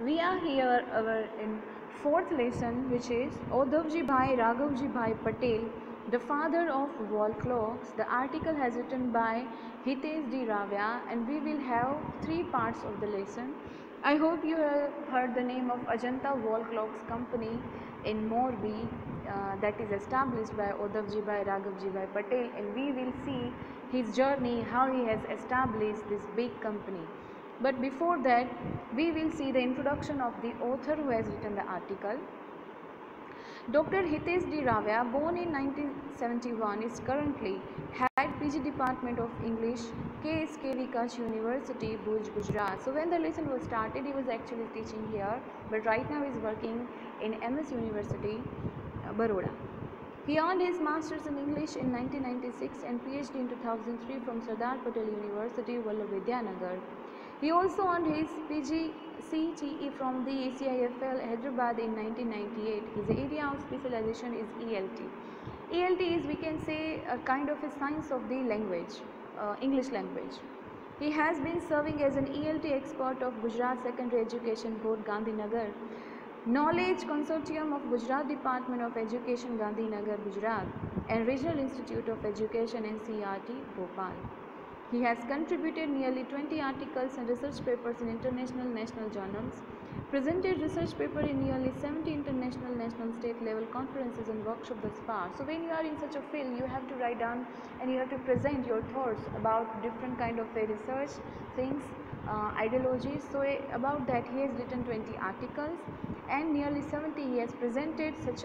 We are here in fourth lesson, which is Audhavji Bhai Raghavji Bhai Patel, the father of wall clocks. The article has written by Hitesh D. Ravya, and we will have three parts of the lesson. I hope you have heard the name of Ajanta Wall Clocks Company in Morbi, that is established by Audhavji Bhai Raghavji Bhai Patel, and we will see his journey, how he has established this big company. But before that, we will see the introduction of the author who has written the article. Dr. Hitesh D. Ravya, born in 1971, is currently head PG Department of English, KSK Vikas University, Bhuj, Gujarat. So when the lesson was started, he was actually teaching here, but right now he is working in MS University, Baroda. He earned his Masters in English in 1996 and PhD in 2003 from Sardar Patel University, Vallabh He also earned his PGCTE from the ACIFL Hyderabad in 1998. His area of specialization is ELT. ELT is, we can say, a kind of a science of the language, English language. He has been serving as an ELT expert of Gujarat Secondary Education Board, Gandhinagar, Knowledge Consortium of Gujarat Department of Education, Gandhinagar, Gujarat, and Regional Institute of Education, NCERT, Bhopal. He has contributed nearly 20 articles and research papers in international national journals, presented research paper in nearly 70 international, national, state level conferences and workshops thus far. So when you are in such a field, you have to write down and you have to present your thoughts about different kind of research things, ideologies. So about that, he has written 20 articles and nearly 70 he has presented such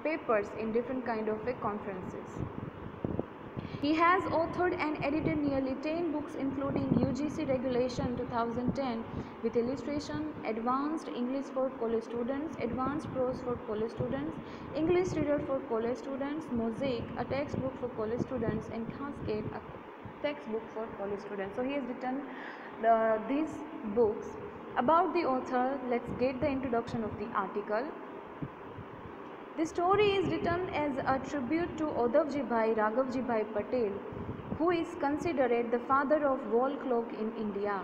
papers in different kind of conferences. He has authored and edited nearly 10 books including UGC Regulation 2010 with illustration, Advanced English for College Students, Advanced Prose for College Students, English Reader for College Students, Mosaic, a textbook for college students, and Cascade, a textbook for college students. So he has written these books. About the author, let's get the introduction of the article. The story is written as a tribute to Audhavji Bhai Raghavji Bhai Patel, who is considered the father of wall clock in India.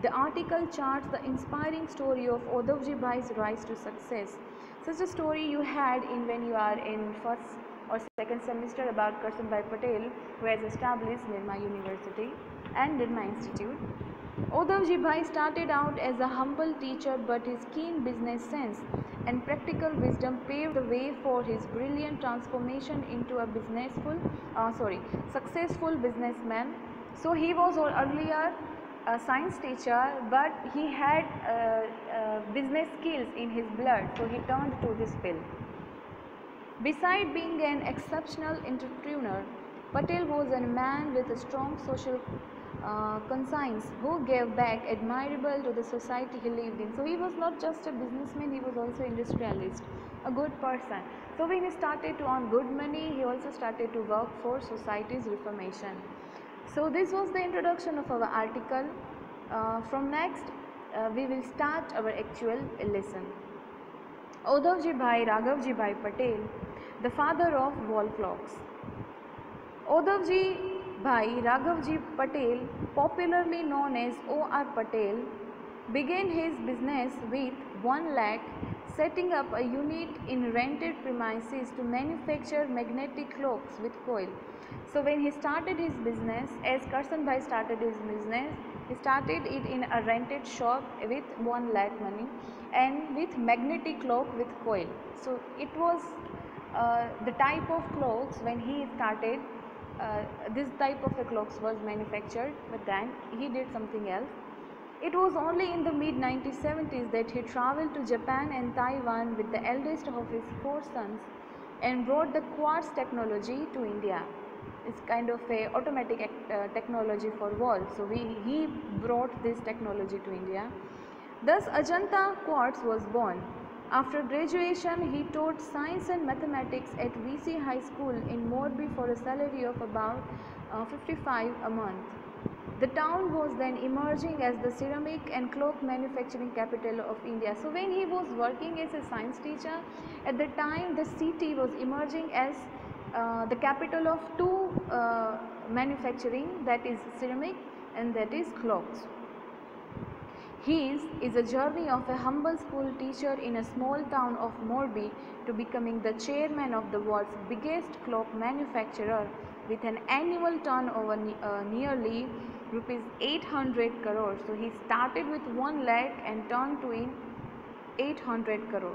The article charts the inspiring story of Audhavji Bhai's rise to success. Such a story you had in when you are in first or second semester about Karsan Bhai Patel, who has established Nirma University and Nirma Institute. Audhavji Bhai started out as a humble teacher, but his keen business sense and practical wisdom paved the way for his brilliant transformation into a successful businessman. So he was earlier a science teacher, but he had business skills in his blood, so he turned to this field. Besides being an exceptional entrepreneur, Patel was a man with a strong social conscience who gave back admirable to the society he lived in. So he was not just a businessman, he was also industrialist, a good person. So when he started to earn good money, he also started to work for society's reformation. So this was the introduction of our article. From next, we will start our actual lesson. Audhavji Bhai Raghavji Bhai Patel, the father of wall clocks. Audhavji Bhai Raghavji Patel, popularly known as O.R. Patel, began his business with 1 lakh, setting up a unit in rented premises to manufacture magnetic clocks with coil. So when he started his business, as Karsan Bhai started his business, he started it in a rented shop with 1 lakh money and with magnetic clock with coil. So it was the type of clocks when he started. This type of clocks was manufactured, but then he did something else. It was only in the mid-1970s that he traveled to Japan and Taiwan with the eldest of his 4 sons and brought the quartz technology to India. It's kind of a automatic technology for wall. So he brought this technology to India. Thus Ajanta Quartz was born. After graduation, he taught science and mathematics at VC High School in Morbi for a salary of about 55 a month. The town was then emerging as the ceramic and clock manufacturing capital of India. So when he was working as a science teacher, at the time the city was emerging as the capital of 2 manufacturing, that is ceramic and that is clocks. His is a journey of a humble school teacher in a small town of Morbi to becoming the chairman of the world's biggest clock manufacturer with an annual turnover nearly rupees 800 crores. So he started with 1 lakh and turned to in 800 crore.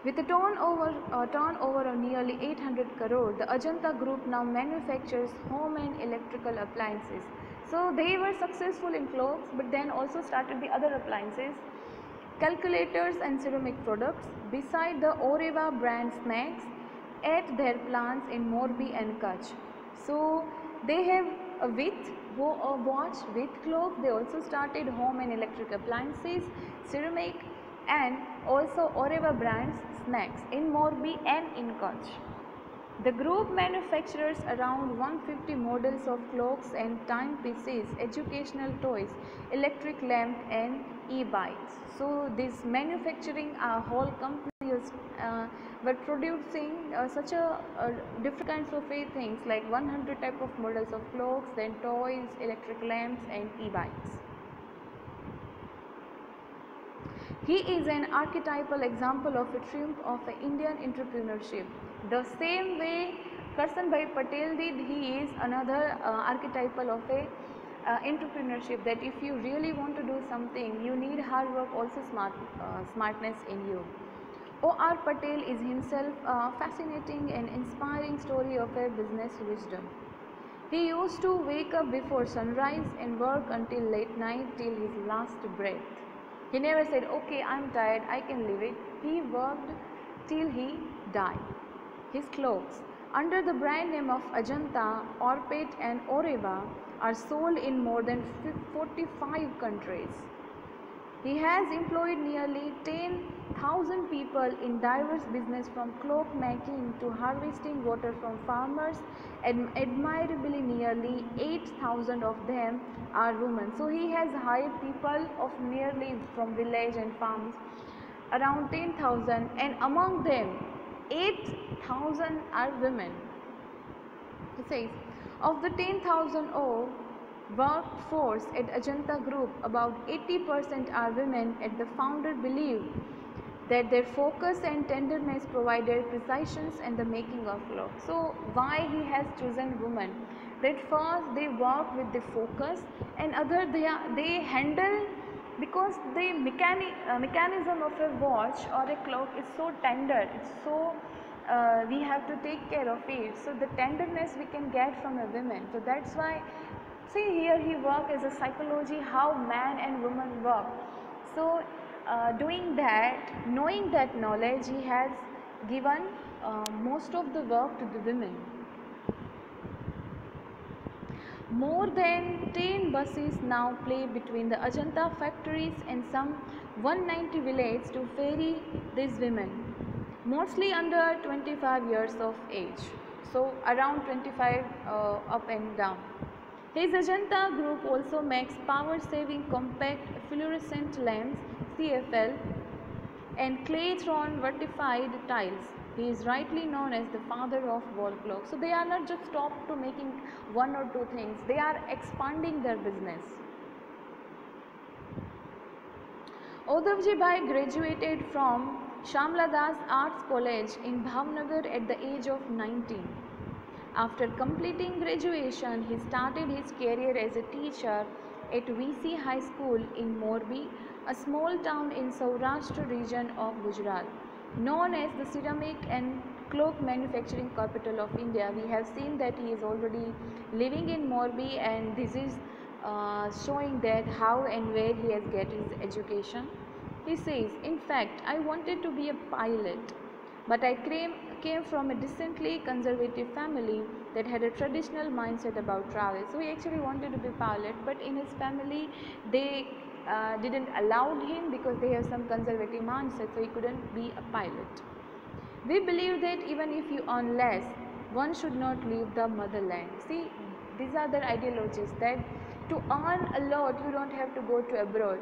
With a turnover of nearly 800 crore, the Ajanta Group now manufactures home and electrical appliances. So they were successful in clocks, but then also started the other appliances, calculators and ceramic products, beside the Oreva brand snacks at their plants in Morbi and Kutch. So they have a watch with clock. They also started home and electric appliances, ceramic, and also Oreva brands snacks in Morbi and in Kutch. The group manufactures around 150 models of clocks and timepieces, educational toys, electric lamp and e-bikes. So this manufacturing whole company were producing such a different kinds of things like 100 type of models of clocks, then toys, electric lamps and e-bikes. He is an archetypal example of a triumph of Indian entrepreneurship. The same way Karsan Bhai Patel did, he is another archetypal of a entrepreneurship, that if you really want to do something, you need hard work, also smartness in you. O.R. Patel is himself a fascinating and inspiring story of a business wisdom. He used to wake up before sunrise and work until late night till his last breath. He never said, okay, I'm tired, I can leave it. He worked till he died. His clothes, under the brand name of Ajanta, Orpet and Oreva, are sold in more than 45 countries. He has employed nearly 10,000 people in diverse business, from cloak making to harvesting water from farmers. Admirably, nearly 8,000 of them are women. So he has hired people of nearly from village and farms, around 10,000, and among them 8,000 are women. He says, of the 10,000 workforce at Ajanta Group, about 80% are women, and the founder believed that their focus and tenderness provided precision and the making of clock. So why he has chosen women? That first they work with the focus, and other they handle, because the mechanism of a watch or a clock is so tender, it's so we have to take care of it. So the tenderness we can get from a woman. So that's why, see here he work as a psychology, how man and woman work. So doing that, knowing that knowledge, he has given most of the work to the women. More than 10 buses now play between the Ajanta factories and some 190 villages to ferry these women, mostly under 25 years of age. So around 25 up and down. His Ajanta Group also makes power-saving compact fluorescent lamps (CFL) and Claytron vertified tiles. He is rightly known as the father of wall clocks. So they are not just stopped to making one or two things, they are expanding their business. Odhavji Bhai graduated from Shamla Das Arts College in Bhavnagar at the age of 19. After completing graduation, he started his career as a teacher at VC High School in Morbi, a small town in Saurashtra region of Gujarat, known as the ceramic and cloak manufacturing capital of India. We have seen that he is already living in Morbi, and this is showing that how and where he has get his education. He says, in fact, I wanted to be a pilot, but I came from a decently conservative family that had a traditional mindset about travel. So he actually wanted to be a pilot, but in his family they didn't allow him because they have some conservative mindset, so he couldn't be a pilot. We believe that even if you earn less, one should not leave the motherland. See, these are the ideologies that to earn a lot, you don't have to go to abroad.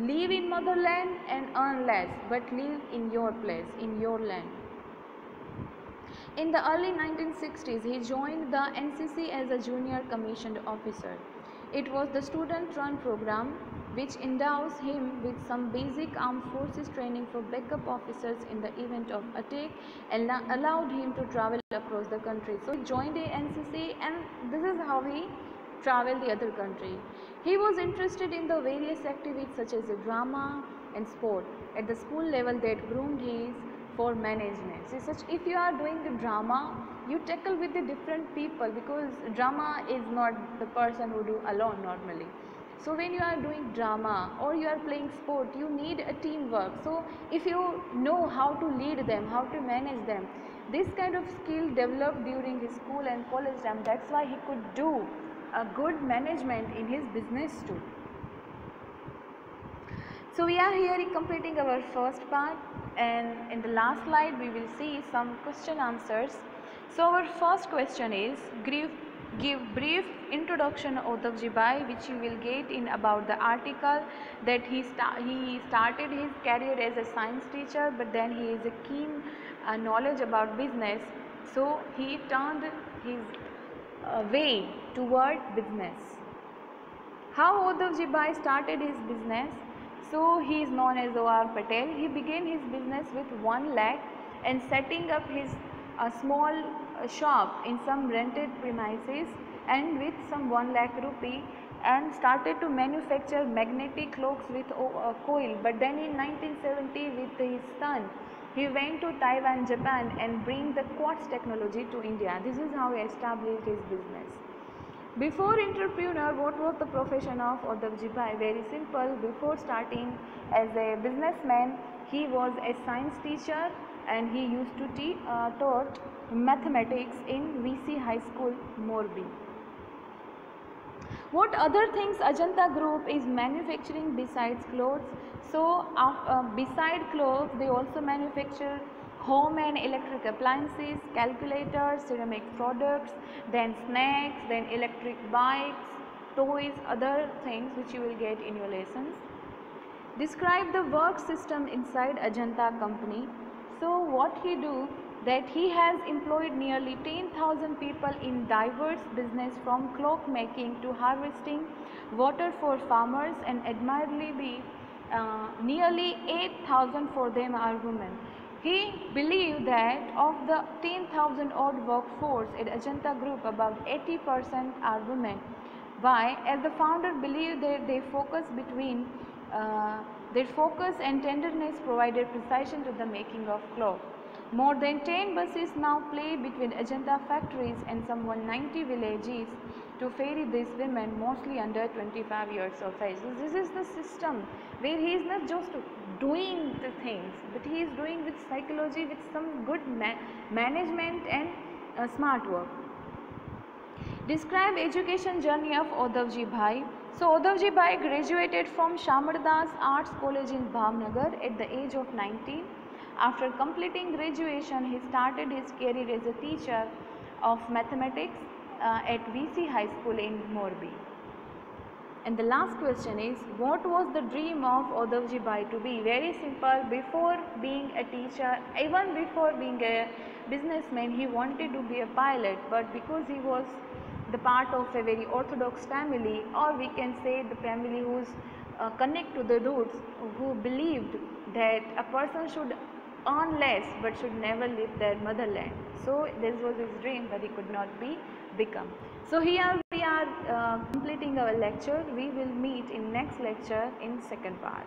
Live in motherland and earn less, but live in your place, in your land. In the early 1960s, he joined the NCC as a junior commissioned officer. It was the student-run program which endows him with some basic armed forces training for backup officers in the event of attack and allowed him to travel across the country. So he joined a NCC, and this is how he traveled the other country. He was interested in the various activities such as drama and sport at the school level that groomed his for management. So such, if you are doing the drama, you tackle with the different people, because drama is not the person who do alone normally. So when you are doing drama or you are playing sport, you need a teamwork. So if you know how to lead them, how to manage them, this kind of skill developed during his school and college time. That's why he could do a good management in his business too. So we are here completing our first part, and in the last slide we will see some question answers. So our first question is, give brief introduction of Uddhavji Bhai, which you will get in about the article that he started his career as a science teacher, but then he is a keen knowledge about business, so he turned his way toward business. How Uddhavji Bhai started his business? So he is known as O.R. Patel. He began his business with 1 lakh and setting up his small shop in some rented premises and with some 1 lakh rupee, and started to manufacture magnetic clocks with coil. But then in 1970 with his son, he went to Taiwan, Japan and bring the quartz technology to India. This is how he established his business. Before entrepreneur, what was the profession of Uddhavji Bhai? Very simple. Before starting as a businessman, he was a science teacher and he used to taught mathematics in VC High School, Morbi. What other things Ajanta Group is manufacturing besides clothes? So beside clothes, they also manufacture home and electric appliances, calculators, ceramic products, then snacks, then electric bikes, toys, other things which you will get in your lessons. Describe the work system inside Ajanta company. So what he do, that he has employed nearly 10,000 people in diverse business, from clock making to harvesting water for farmers, and admirably nearly 8,000 for them are women. He believed that of the 10,000 odd workforce at Ajanta Group, about 80% are women. Why? As the founder believed that their focus and tenderness provided precision to the making of cloth. More than 10 buses now play between Ajanta factories and some 190 villages to ferry these women, mostly under 25 years of age. So this is the system where he is not just doing the things, but he is doing with psychology, with some good management and smart work. Describe education journey of Uddhavji Bhai. So Uddhavji Bhai graduated from Shamardas Arts College in Bhavnagar at the age of 19. After completing graduation, he started his career as a teacher of mathematics at VC High School in Morbi. And the last question is, what was the dream of Uddhavji Bhai to be? Very simple. Before being a teacher, even before being a businessman, he wanted to be a pilot, but because he was the part of a very orthodox family, or we can say the family who's connect to the roots, who believed that a person should earn less but should never leave their motherland. So this was his dream, but he could not become. So here we are completing our lecture. We will meet in next lecture in second part.